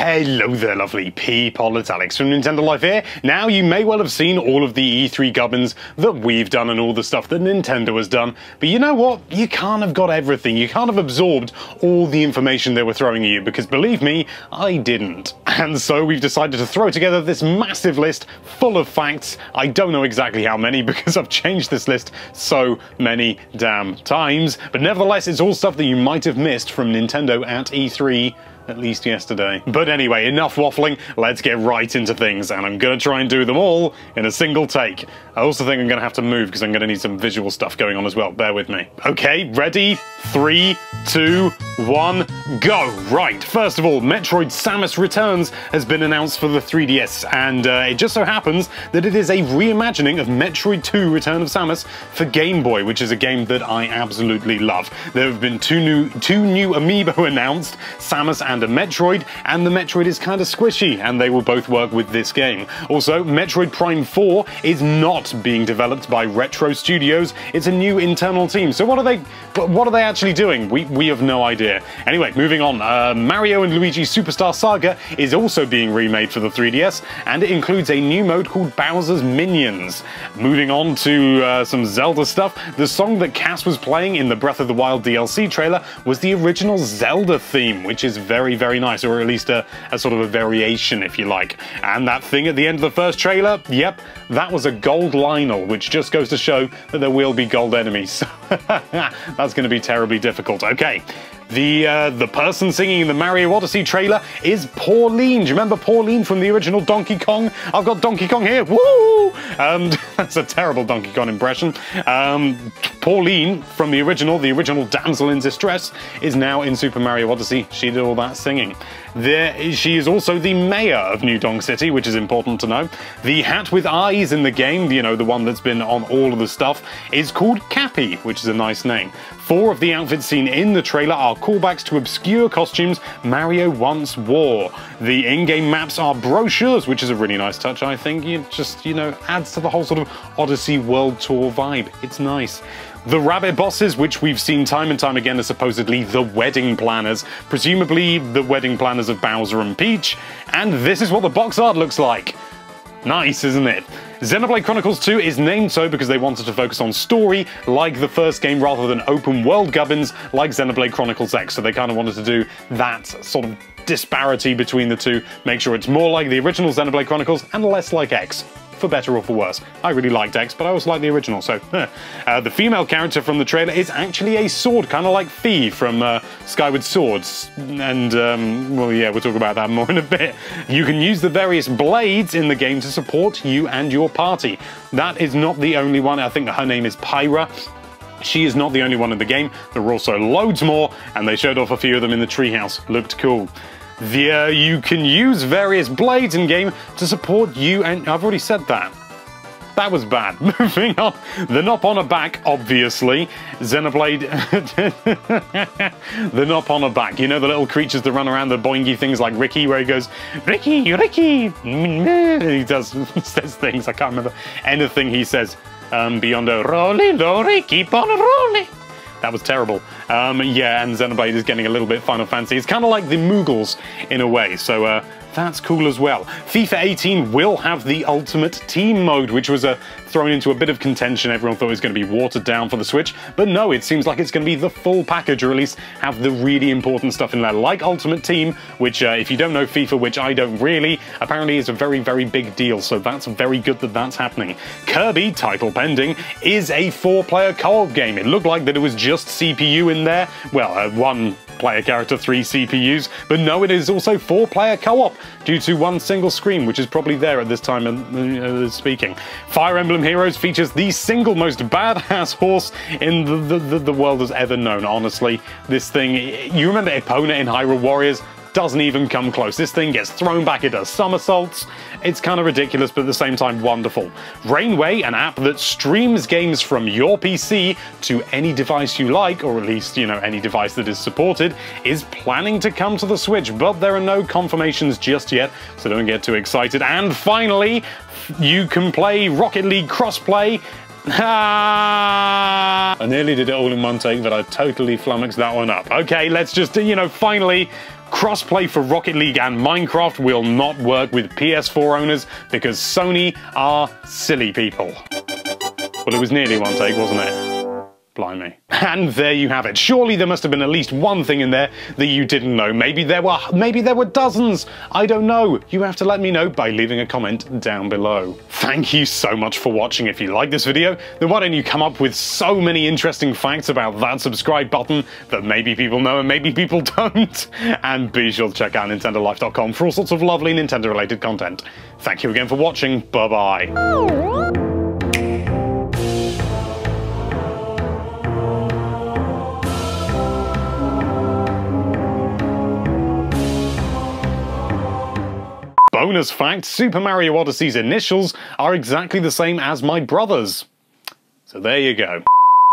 Hello there, lovely people. It's Alex from Nintendo Life here. Now, you may well have seen all of the E3 gubbins that we've done and all the stuff that Nintendo has done, but you know what? You can't have got everything. You can't have absorbed all the information they were throwing at you, because believe me, I didn't. And so we've decided to throw together this massive list full of facts. I don't know exactly how many, because I've changed this list so many damn times, but nevertheless, it's all stuff that you might have missed from Nintendo at E3. At least yesterday. But anyway, enough waffling, let's get right into things, and I'm gonna try and do them all in a single take. I also think I'm gonna have to move because I'm gonna need some visual stuff going on as well, bear with me. Okay, ready? 3, 2, 1, go! Right, first of all, Metroid Samus Returns has been announced for the 3DS, and it just so happens that it is a reimagining of Metroid 2 Return of Samus for Game Boy, which is a game that I absolutely love. There have been two new amiibo announced, Samus and a Metroid, and the Metroid is kind of squishy, and they will both work with this game. Also, Metroid Prime 4 is not being developed by Retro Studios, it's a new internal team. So what are they actually doing? We have no idea. Anyway, moving on, Mario and Luigi Superstar Saga is also being remade for the 3DS, and it includes a new mode called Bowser's Minions. Moving on to some Zelda stuff, the song that Cass was playing in the Breath of the Wild DLC trailer was the original Zelda theme, which is very, very nice, or at least a sort of a variation, if you like. And that thing at the end of the first trailer, yep, that was a gold Lionel, which just goes to show that there will be gold enemies. That's going to be terribly difficult. Okay. The person singing in the Mario Odyssey trailer is Pauline. Do you remember Pauline from the original Donkey Kong? I've got Donkey Kong here. Woo! That's a terrible Donkey Kong impression. Pauline from the original damsel in distress, is now in Super Mario Odyssey. She did all that singing. She is also the mayor of New Donk City, which is important to know. The hat with eyes in the game, you know, the one that's been on all of the stuff, is called Cappy, which is a nice name. 4 of the outfits seen in the trailer are callbacks to obscure costumes Mario once wore. The in-game maps are brochures, which is a really nice touch, I think. It just, you know, adds to the whole sort of Odyssey World Tour vibe. It's nice. The rabbit bosses, which we've seen time and time again, are supposedly the wedding planners, presumably the wedding planners of Bowser and Peach, and this is what the box art looks like. Nice, isn't it? Xenoblade Chronicles 2 is named so because they wanted to focus on story like the first game rather than open world gubbins like Xenoblade Chronicles X, so they kind of wanted to do that sort of disparity between the two, make sure it's more like the original Xenoblade Chronicles and less like X. For better or for worse. I really liked X, but I also like the original, so... the female character from the trailer is actually a sword, kind of like Fi from Skyward Swords. And, well, yeah, we'll talk about that more in a bit. You can use the various blades in the game to support you and your party. That is not the only one. I think her name is Pyra. She is not the only one in the game. There are also loads more, and they showed off a few of them in the Treehouse. Looked cool. You can use various blades in-game to support you, and I've already said that. That was bad. Moving on. The Nop-on-a back, obviously. Xenoblade... the Nop-on-a back. You know the little creatures that run around, the boingy things like Ricky, where he goes, Ricky, Ricky! He says things, I can't remember anything he says. Beyond a rolling, Lori, keep on rolling. That was terrible. Yeah, and Xenoblade is getting a little bit Final Fantasy. It's kind of like the Moogles in a way, so that's cool as well. FIFA 18 will have the Ultimate Team mode, which was thrown into a bit of contention. Everyone thought it was going to be watered down for the Switch, but no, it seems like it's going to be the full package, or at least have the really important stuff in there, like Ultimate Team, which, if you don't know FIFA, which I don't really, apparently is a very, very big deal, so that's very good that that's happening. Kirby, title pending, is a 4-player co-op game. It looked like that it was just CPU in there. Well, 1 player character, 3 CPUs, but no, it is also 4-player co-op due to 1 single screen, which is probably there at this time of speaking. Fire Emblem Heroes features the single most badass horse in the world has ever known, honestly. This thing, you remember Epona in Hyrule Warriors? Doesn't even come close. This thing gets thrown back, it does somersaults. It's kind of ridiculous, but at the same time wonderful. Rainway, an app that streams games from your PC to any device you like, or at least, you know, any device that is supported, is planning to come to the Switch, but there are no confirmations just yet, so don't get too excited. And finally, you can play Rocket League crossplay. I nearly did it all in one take, but I totally flummoxed that one up. Okay, let's just, you know, finally, Crossplay for Rocket League and Minecraft will not work with PS4 owners because Sony are silly people. Well, it was nearly one take, wasn't it? Blimey. And there you have it. Surely there must have been at least one thing in there that you didn't know. Maybe there were dozens. I don't know. You have to let me know by leaving a comment down below. Thank you so much for watching. If you like this video, then why don't you come up with so many interesting facts about that subscribe button that maybe people know and maybe people don't. And be sure to check out nintendolife.com for all sorts of lovely Nintendo related content. Thank you again for watching. Bye-bye. Bonus fact, Super Mario Odyssey's initials are exactly the same as my brother's. So there you go.